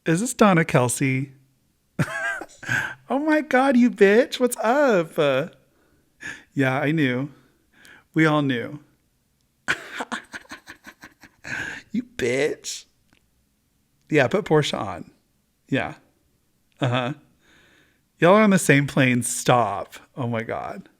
Is this Donna Kelsey? Oh my God, you bitch. What's up? Yeah, I knew. We all knew. You bitch. Yeah, put Portia on. Yeah. Uh-huh. Y'all are on the same plane. Stop. Oh my God.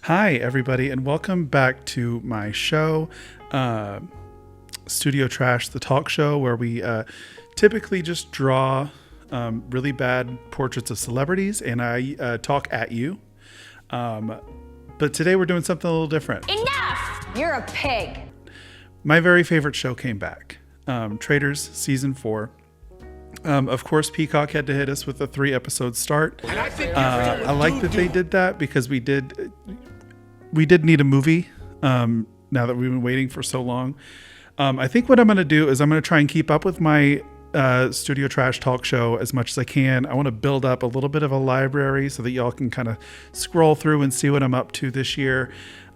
Hi, everybody, and welcome back to my show, Studio Trash, the talk show, where we typically just draw really bad portraits of celebrities, and I talk at you. But today we're doing something a little different. Enough! You're a pig. My very favorite show came back, Traitors Season 4. Of course, Peacock had to hit us with a 3-episode start. I like that they did that because we did need a movie now that we've been waiting for so long. I think what I'm going to do is I'm going to try and keep up with my Studio Trash talk show as much as I can. I want to build up a little bit of a library so that y'all can kind of scroll through and see what I'm up to this year.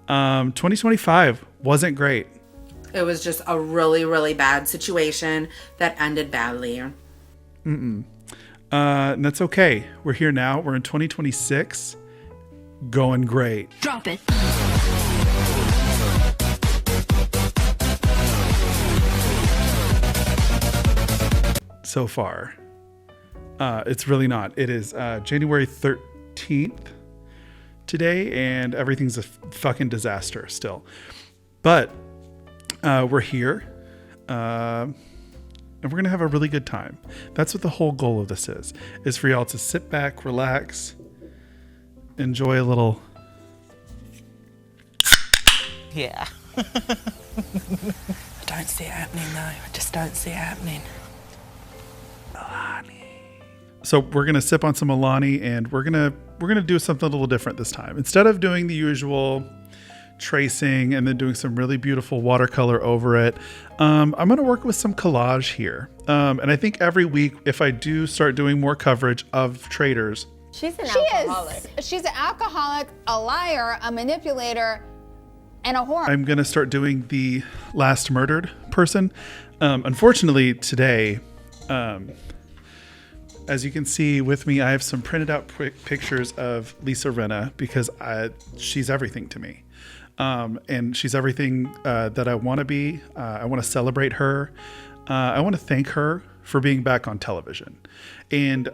2025 wasn't great. It was just a really, really bad situation that ended badly. And that's okay. We're here now. We're in 2026. Going great. Drop it. So far. It's really not. It is January 13th today, and everything's a fucking disaster still. But we're here. And we're going to have a really good time. That's what the whole goal of this is for y'all to sit back, relax, enjoy a little. Yeah. I don't see it happening though. I just don't see it happening. So we're going to sip on some Alani, and we're going to do something a little different this time. Instead of doing the usual tracing and then doing some really beautiful watercolor over it, I'm going to work with some collage here. And I think every week, if I do start doing more coverage of Traitors. She's an alcoholic. She's an alcoholic, a liar, a manipulator, and a whore. I'm going to start doing the last murdered person. Unfortunately, today, as you can see with me, I have some printed out pictures of Lisa Rinna because she's everything to me. And she's everything that I want to be. I want to celebrate her. I want to thank her for being back on television. And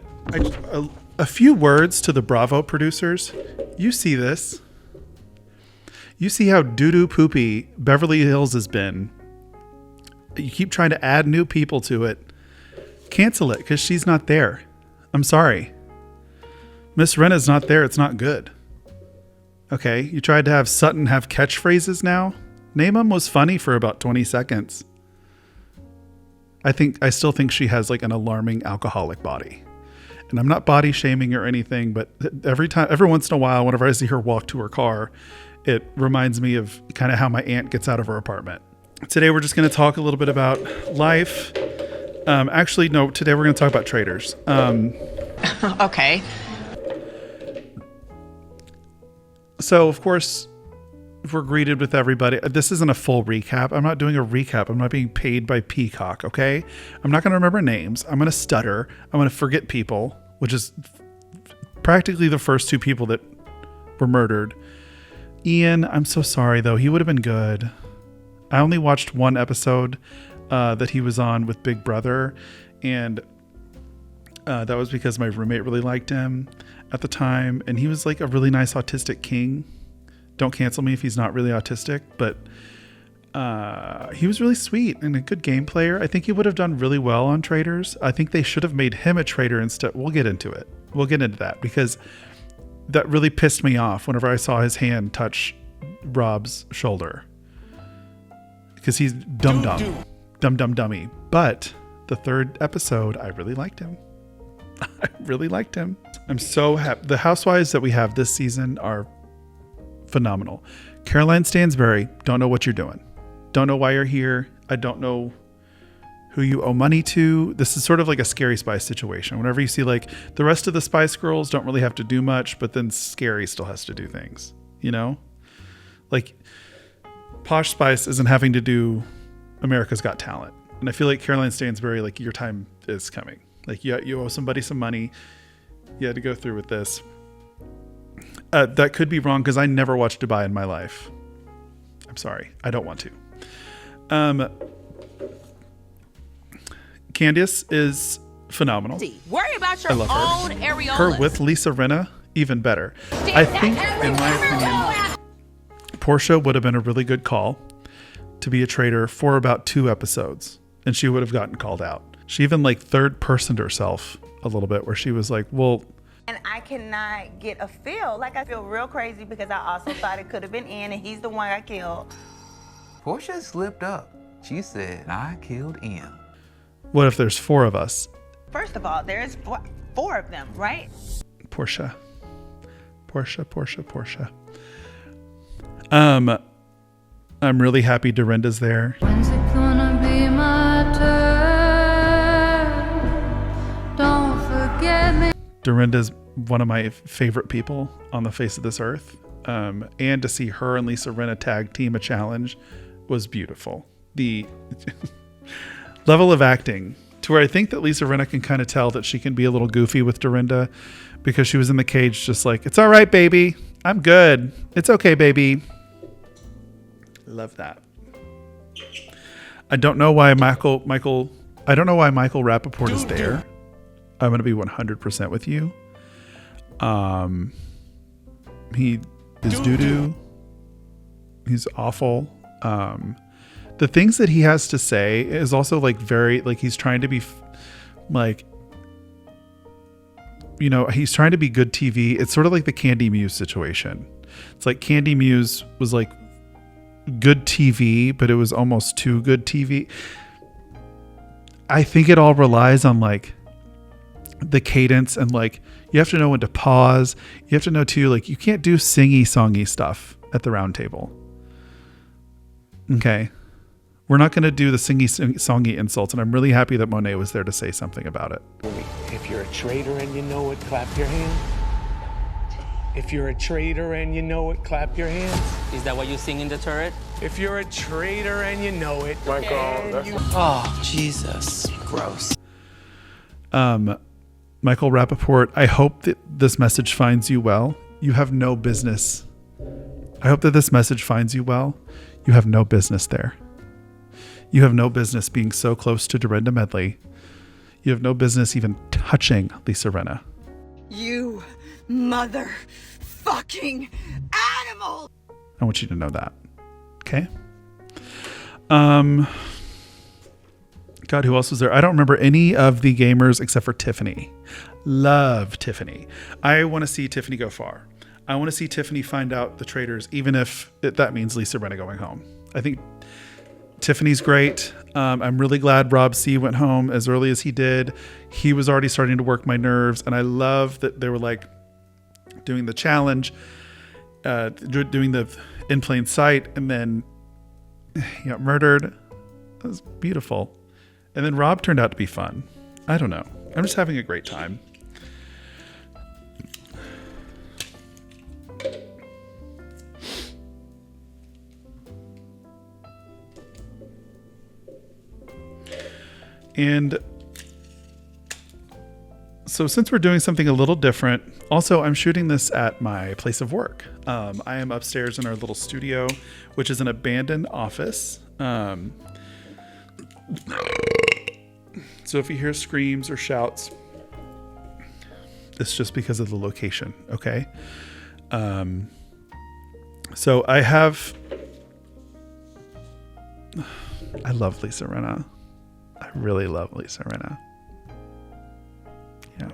a few words to the Bravo producers. You see this. You see how doo-doo poopy Beverly Hills has been. You keep trying to add new people to it. Cancel it because she's not there. I'm sorry. Miss Renna's not there. It's not good. Okay, you tried to have Sutton have catchphrases now? Name 'em was funny for about 20 seconds. I still think she has like an alarming alcoholic body. And I'm not body shaming or anything, but every once in a while, whenever I see her walk to her car, it reminds me of kind of how my aunt gets out of her apartment. Today, we're just going to talk a little bit about life. Actually, no, today we're going to talk about Traitors. Okay. So, of course, we're greeted with everybody. This isn't a full recap. I'm not doing a recap. I'm not being paid by Peacock, okay? I'm not going to remember names. I'm going to stutter. I'm going to forget people, which is practically the first 2 people that were murdered. Ian, I'm so sorry, though. He would have been good. I only watched one episode that he was on with Big Brother, and that was because my roommate really liked him at the time, and he was like a really nice autistic king. Don't cancel me if he's not really autistic, but he was really sweet and a good game player. I think he would have done really well on Traitors. I think they should have made him a traitor instead. We'll get into it. We'll get into that because that really pissed me off whenever I saw his hand touch Rob's shoulder, because he's dummy. But the 3rd episode, I really liked him. I really liked him. I'm so happy. The housewives that we have this season are phenomenal. Caroline Stansberry, don't know what you're doing. Don't know why you're here. I don't know who you owe money to. This is sort of like a Scary Spice situation. Whenever you see like the rest of the Spice Girls don't really have to do much, but then Scary still has to do things, you know? Like Posh Spice isn't having to do America's Got Talent. And I feel like Caroline Stanbury, like your time is coming. Like you owe somebody some money. You had to go through with this. That could be wrong because I never watched Dubai in my life. I'm sorry. I don't want to. Candiace is phenomenal. Worry about your I love own her. areolas. Her with Lisa Rinna, even better. I think, in my opinion, Portia would have been a really good call to be a traitor for about 2 episodes, and she would have gotten called out. She even like third-personed herself a little bit, where she was like, well... And I cannot get a feel. Like, I feel real crazy because I also thought it could have been Ian, and he's the one I killed. Portia slipped up. She said, I killed Ian. What if there's 4 of us? First of all, there's four of them, right? Portia. I'm really happy Dorinda's there. When's it gonna be my turn? Don't forget me. Dorinda's one of my favorite people on the face of this earth. And to see her and Lisa Rinna tag team a challenge was beautiful. The level of acting to where I think that Lisa Rinna can kind of tell that she can be a little goofy with Dorinda, because she was in the cage just like, it's all right, baby. I'm good. It's okay, baby. Love that. I don't know why Michael Rappaport is there. I'm going to be 100% with you. He is doo-doo. He's awful. The things that he has to say is also like very, like he's trying to be like, you know, he's trying to be good TV. It's sort of like the Candy Muse situation. It's like Candy Muse was like good TV, but it was almost too good TV. I think it all relies on like the cadence, and like you have to know when to pause. You have to know too, like you can't do singy-songy stuff at the round table. Okay. We're not going to do the singy-songy insults, and I'm really happy that Monet was there to say something about it. If you're a traitor and you know it, clap your hands. If you're a traitor and you know it, clap your hands. Is that what you sing in the turret? If you're a traitor and you know it, Oh, Jesus. Gross. Michael Rappaport, I hope that this message finds you well. You have no business. I hope that this message finds you well. You have no business there. You have no business being so close to Dorinda Medley. You have no business even touching Lisa Rinna. You motherfucking animal! I want you to know that. Okay? God, who else was there? I don't remember any of the gamers except for Tiffany. Love Tiffany. I want to see Tiffany go far. I want to see Tiffany find out the traitors, even if that means Lisa Rinna going home. I think Tiffany's great. I'm really glad Rob C went home as early as he did. He was already starting to work my nerves, and I love that they were like doing the challenge, doing the in plain sight, and then he got murdered. That was beautiful. And then Rob turned out to be fun. I don't know. I'm just having a great time. And so since we're doing something a little different, also I'm shooting this at my place of work. I am upstairs in our little studio, which is an abandoned office. So if you hear screams or shouts, it's just because of the location, okay? So I love Lisa Rinna. I really love Lisa Rinna. Yeah.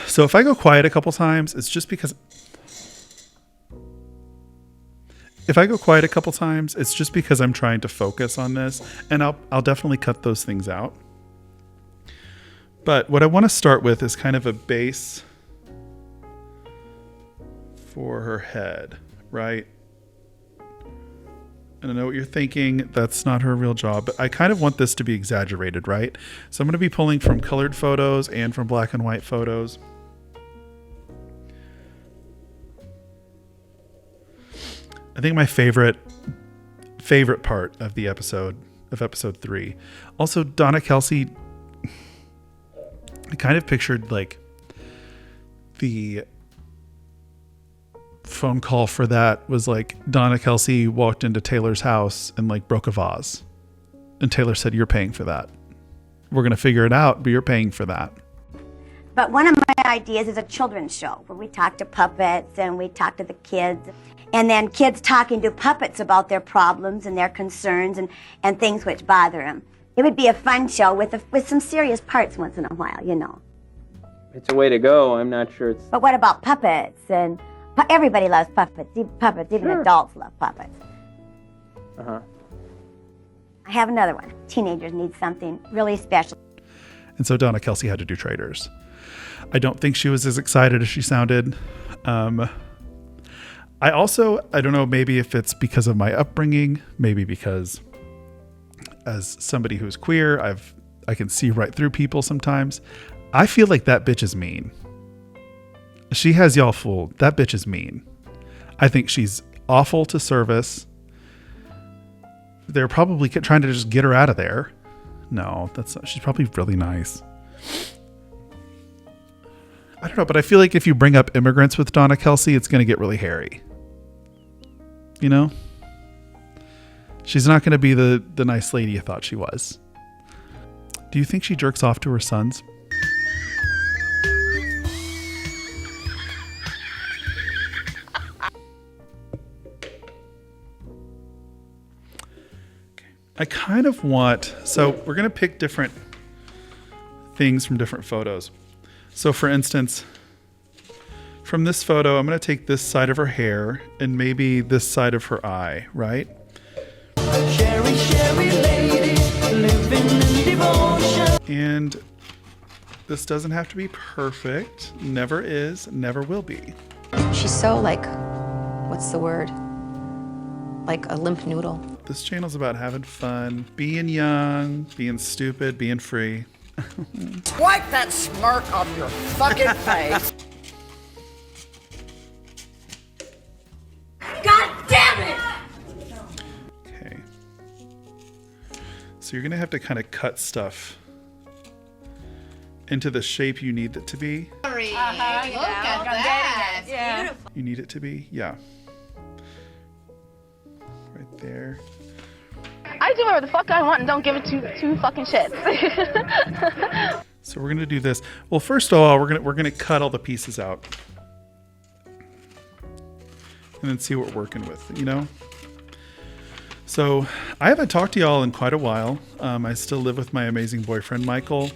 So if I go quiet a couple times, it's just because... If I go quiet a couple times, it's just because I'm trying to focus on this, and I'll definitely cut those things out. But what I want to start with is kind of a base for her head, right? And I know what you're thinking. That's not her real job. But I kind of want this to be exaggerated, right? So I'm going to be pulling from colored photos and from black and white photos. I think my favorite part of the episode, of episode 3. Also, Donna Kelsey, I kind of pictured like the phone call for that was like Donna Kelsey walked into Taylor's house and like broke a vase. And Taylor said, "You're paying for that. We're going to figure it out, but you're paying for that." But one of my ideas is a children's show where we talk to puppets and we talk to the kids. And then kids talking to puppets about their problems and their concerns and things which bother them. It would be a fun show with some serious parts once in a while, you know. It's a way to go. I'm not sure it's... But what about puppets? And everybody loves puppets. Even adults love puppets. Uh-huh. I have another one. Teenagers need something really special. And so Donna Kelsey had to do Traitors. I don't think she was as excited as she sounded. I don't know, maybe if it's because of my upbringing, maybe because as somebody who's queer, I can see right through people sometimes. I feel like that bitch is mean. She has y'all fooled. That bitch is mean. I think she's awful to service. They're probably trying to just get her out of there. No, that's not. She's probably really nice. I don't know, but I feel like if you bring up immigrants with Donna Kelsey, it's going to get really hairy. You know? She's not going to be the nice lady you thought she was. Do you think she jerks off to her sons? I kind of want... So we're going to pick different things from different photos. So for instance... From this photo, I'm going to take this side of her hair and maybe this side of her eye, right? Sherry, Sherry lady, living in devotion. And this doesn't have to be perfect. Never is, never will be. She's so like, what's the word? Like a limp noodle. This channel's about having fun, being young, being stupid, being free. Wipe that smirk off your fucking face. God damn it! Okay. So you're going to have to kind of cut stuff into the shape you need it to be. Look at that. Yeah. Beautiful. You need it to be? Yeah. Right there. I do whatever the fuck I want and don't give it two fucking shits. So we're going to do this. Well, first of all, we're going to cut all the pieces out. And then see what we're working with, you know? So I haven't talked to y'all in quite a while. I still live with my amazing boyfriend, Michael.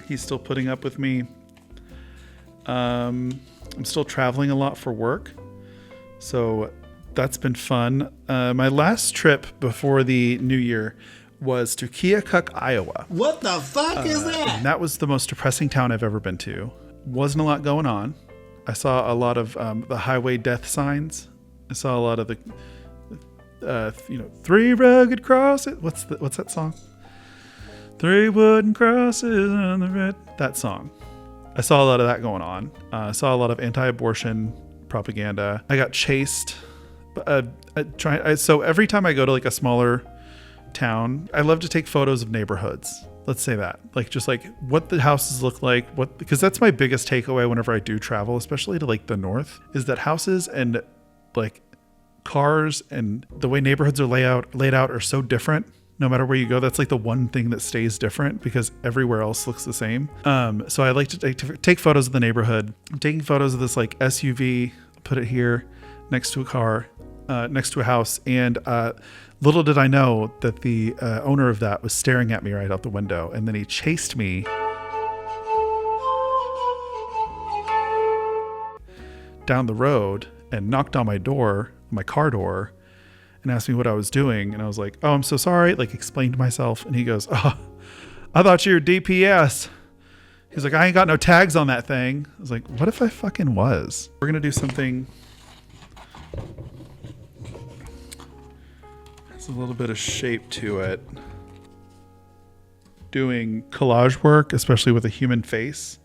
He's still putting up with me. I'm still traveling a lot for work. So that's been fun. My last trip before the new year was to Keokuk, Iowa. What the fuck is that? And that was the most depressing town I've ever been to. Wasn't a lot going on. I saw a lot of the highway death signs. I saw a lot of the, 3 rugged crosses. What's that song? 3 wooden crosses on the red. That song. I saw a lot of that going on. I saw a lot of anti-abortion propaganda. I got chased. So every time I go to like a smaller town, I love to take photos of neighborhoods. Let's say that, just what the houses look like, because that's my biggest takeaway whenever I do travel, especially to like the north, is that houses and like cars and the way neighborhoods are laid out are so different. No matter where you go, that's like the one thing that stays different because everywhere else looks the same. So I like to take photos of the neighborhood. I'm taking photos of this like SUV, put it here next to a car, next to a house, and little did I know that the owner of that was staring at me right out the window, and then he chased me down the road and knocked on my car door, and asked me what I was doing. And I was like, "Oh, I'm so sorry," explained myself. And he goes, "Oh, I thought you were DPS." He's like, "I ain't got no tags on that thing." I was like, "What if I fucking was?" We're going to do something a little bit of shape to it. Doing collage work, especially with a human face,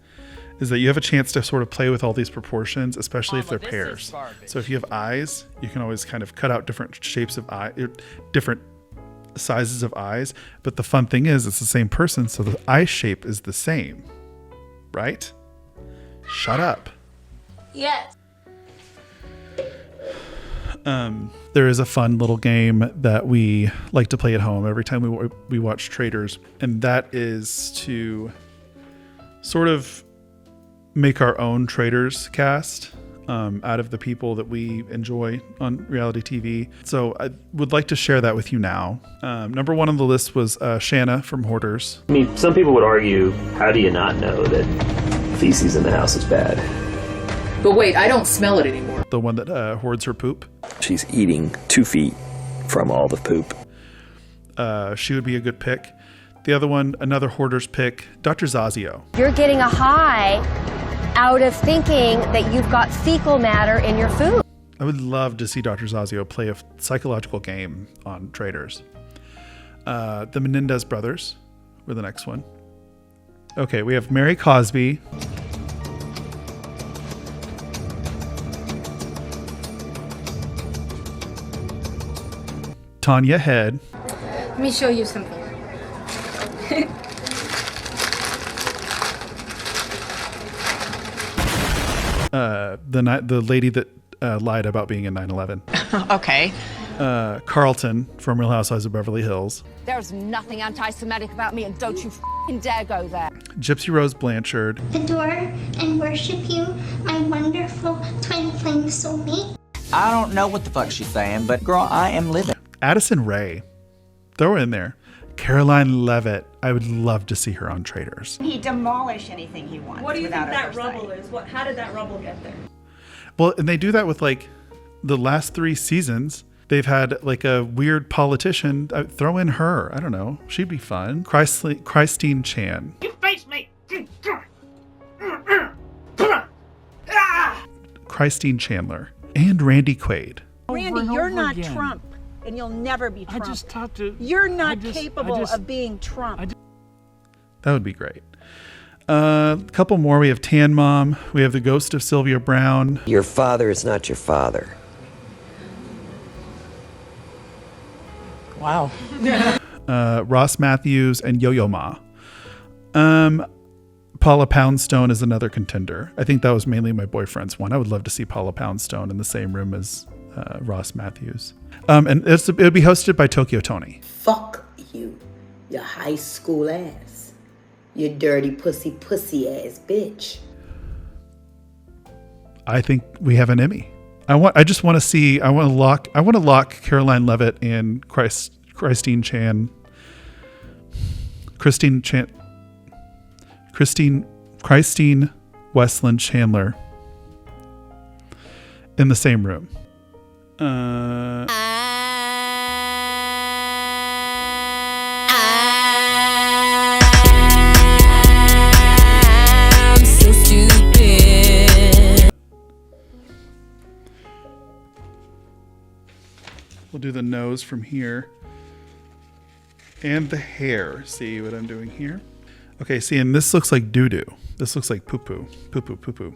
is that you have a chance to sort of play with all these proportions, especially if they're pairs. So if you have eyes, you can always kind of cut out different shapes of eye, different sizes of eyes. But the fun thing is it's the same person, so the eye shape is the same, right? Shut up. Yes. There is a fun little game that we like to play at home every time we watch Traitors, and that is to sort of make our own Traitors cast out of the people that we enjoy on reality TV. So I would like to share that with you now. Number one on the list was Shanna from Hoarders. I mean, some people would argue, how do you not know that feces in the house is bad? But wait, I don't smell it anymore. The one that hoards her poop. She's eating 2 feet from all the poop. She would be a good pick. The other one, another Hoarders pick, Dr. Zazio. You're getting a high out of thinking that you've got fecal matter in your food. I would love to see Dr. Zazio play a psychological game on Traitors. The Menendez brothers were the next one. Okay, we have Mary Cosby. Tanya Head. Let me show you something. The lady that lied about being in 9/11. Okay. Carlton from Real Housewives of Beverly Hills. There's nothing anti-Semitic about me, and don't you f***ing dare go there. Gypsy Rose Blanchard. Adore and worship you, my wonderful twin flame soulmate. I don't know what the fuck she's saying, but girl, I am living. Addison Rae. Throw her in there. Caroline Levitt. I would love to see her on Traitors. He demolish anything he wants. What do you think that oversight. rubble is? How did that rubble get there? Well, and they do that with like the last 3 seasons. They've had like a weird politician. Throw in her. I don't know. She'd be fun. Christine Chan. You face me! Christine Chandler. And Randy Quaid. Randy, you're not Trump, and you'll never be Trump. I just talked to... You're not capable of being Trump. That would be great. A couple more. We have Tan Mom. We have the ghost of Sylvia Brown. Your father is not your father. Wow. Ross Matthews and Yo-Yo Ma. Paula Poundstone is another contender. I think that was mainly my boyfriend's one. I would love to see Paula Poundstone in the same room as Ross Matthews. And it would be hosted by Tokyo Tony. Fuck you, you high school ass. You dirty pussy ass bitch. I think we have an Emmy. I want to lock Caroline Levitt and Christine Westland Chandler in the same room. I'm so stupid. We'll do the nose from here. And the hair. See what I'm doing here? Okay, see, and this looks like doo-doo. This looks like poo-poo. Poo-poo, poo-poo.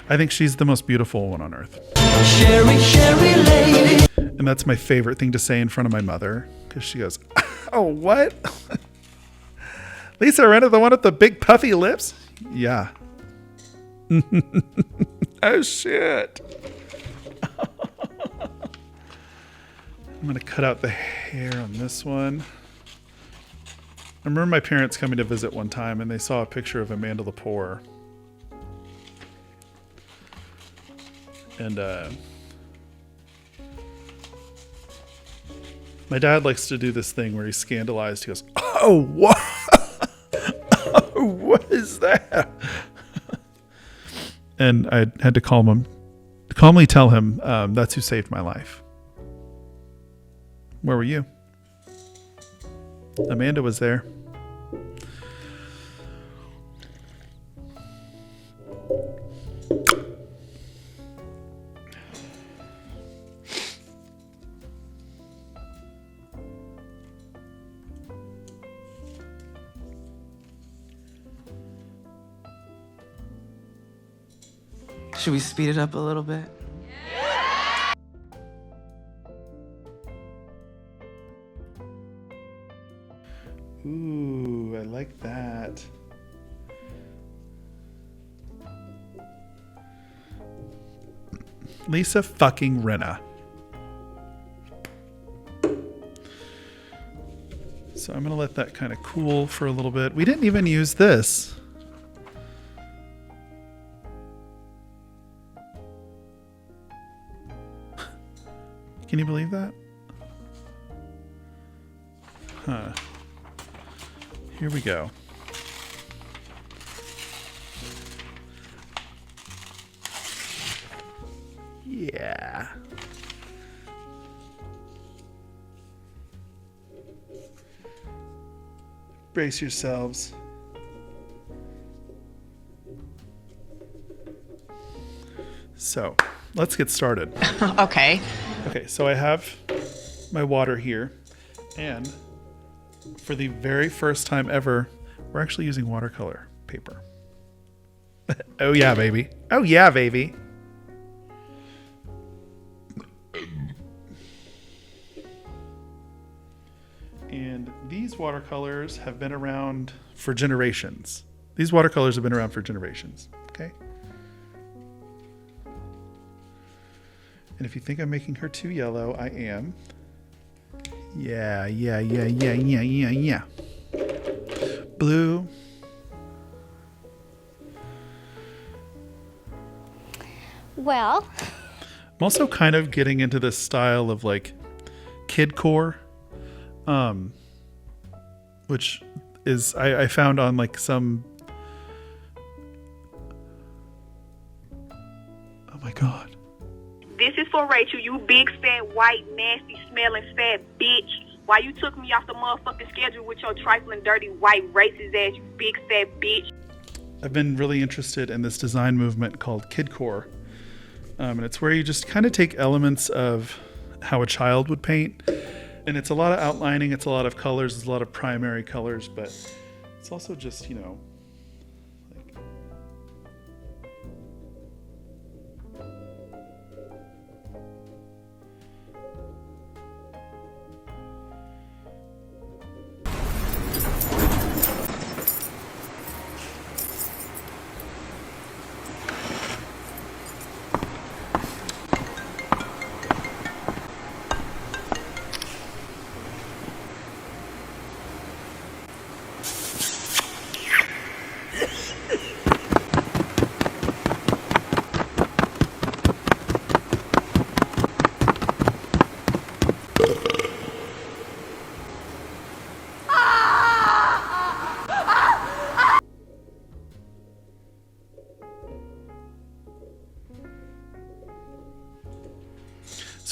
I think she's the most beautiful one on earth. Sherry, Sherry lady. And that's my favorite thing to say in front of my mother. Because she goes, oh, what? Lisa Rinna, the one with the big puffy lips? Yeah. Oh, shit. I'm going to cut out the hair on this one. I remember my parents coming to visit one time and they saw a picture of Amanda Lepore. And my dad likes to do this thing where he's scandalized. He goes, oh, what? Oh, what is that? And I had to calmly tell him, that's who saved my life. Where were you? Amanda was there. Should we speed it up a little bit? Ooh, I like that. Lisa fucking Rinna. So I'm gonna let that kind of cool for a little bit. We didn't even use this. Can you believe that? Huh. Here we go. Yeah. Brace yourselves. So, let's get started. Okay. Okay, so I have my water here, and for the very first time ever, we're actually using watercolor paper. Oh yeah, baby. Oh yeah, baby. And these watercolors have been around for generations. These watercolors have been around for generations, okay? And if you think I'm making her too yellow, I am. Yeah. Blue. Well, I'm also kind of getting into this style of like kidcore, which is I found on like some. Oh my god. This is for Rachel, you big, fat, white, nasty, smelling, fat bitch. Why you took me off the motherfucking schedule with your trifling, dirty, white, racist ass, you big, fat bitch. I've been really interested in this design movement called kidcore. And it's where you just kind of take elements of how a child would paint. And it's a lot of outlining, it's a lot of colors, it's a lot of primary colors, but it's also just, you know,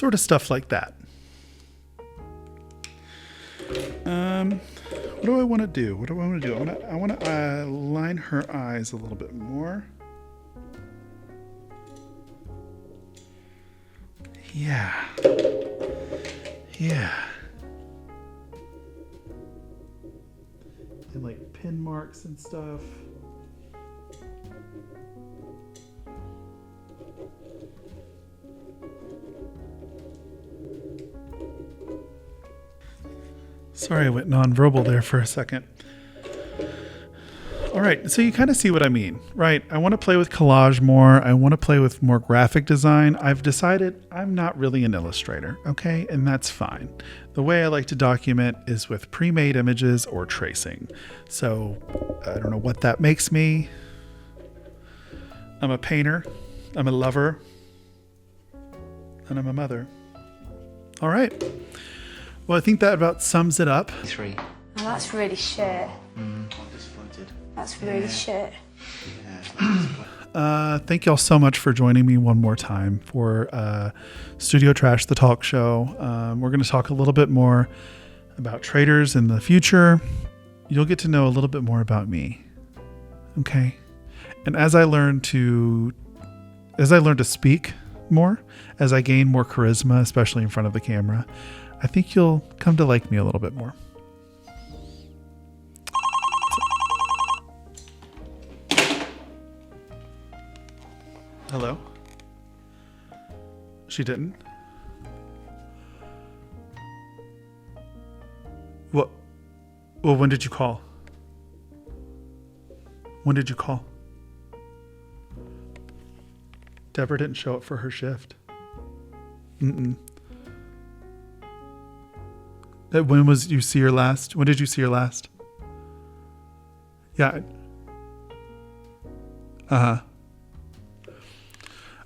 sort of stuff like that. What do I want to do? What do I want to do? I want to line her eyes a little bit more. Yeah. And like pin marks and stuff. Sorry, I went nonverbal there for a second. All right, so you kind of see what I mean, right? I want to play with collage more. I want to play with more graphic design. I've decided I'm not really an illustrator, okay? And that's fine. The way I like to document is with pre-made images or tracing. So I don't know what that makes me. I'm a painter, I'm a lover, and I'm a mother. All right. Well, I think that about sums it up. 3. Oh, that's really shit. I'm disappointed. That's really shit. Thank y'all so much for joining me one more time for Studio Trash, the talk show. We're going to talk a little bit more about Traitors in the future. You'll get to know a little bit more about me. Okay? And as I learn to speak more, as I gain more charisma, especially in front of the camera, I think you'll come to like me a little bit more. Hello? She didn't? What? Well, when did you call? When did you call? Deborah didn't show up for her shift. Mm-mm. When was you see her last? When did you see her last? Yeah. Uh-huh.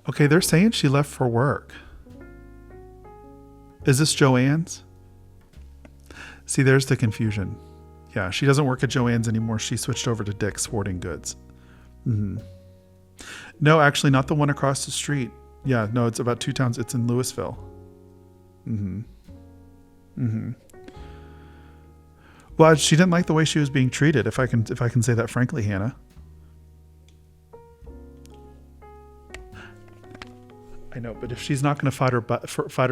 Okay, they're saying she left for work. Is this Joanne's? See, there's the confusion. Yeah, she doesn't work at Joanne's anymore. She switched over to Dick's Sporting Goods. Mm-hmm. No, actually, not the one across the street. Yeah, no, it's about 2 towns. It's in Louisville. Mm-hmm. Mm-hmm. Well, she didn't like the way she was being treated, if I can say that frankly, Hannah. I know, but if she's not going to fight her,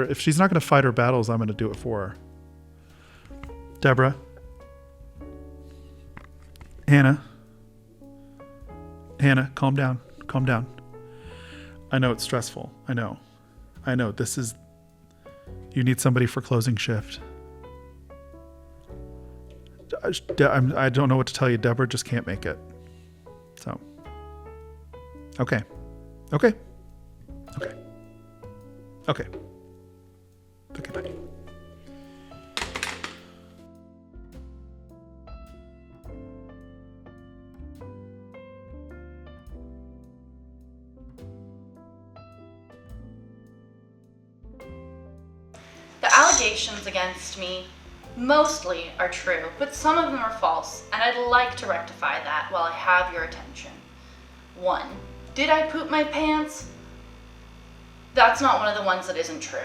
if she's not going to fight her battles, I'm going to do it for her. Deborah. Hannah, calm down. Calm down. I know it's stressful. I know. This is... You need somebody for closing shift. I don't know what to tell you. Deborah just can't make it. So. Okay. Okay. Okay. Okay. Okay, bye. The allegations against me mostly are true, but some of them are false, and I'd like to rectify that while I have your attention. 1. Did I poop my pants? That's not one of the ones that isn't true.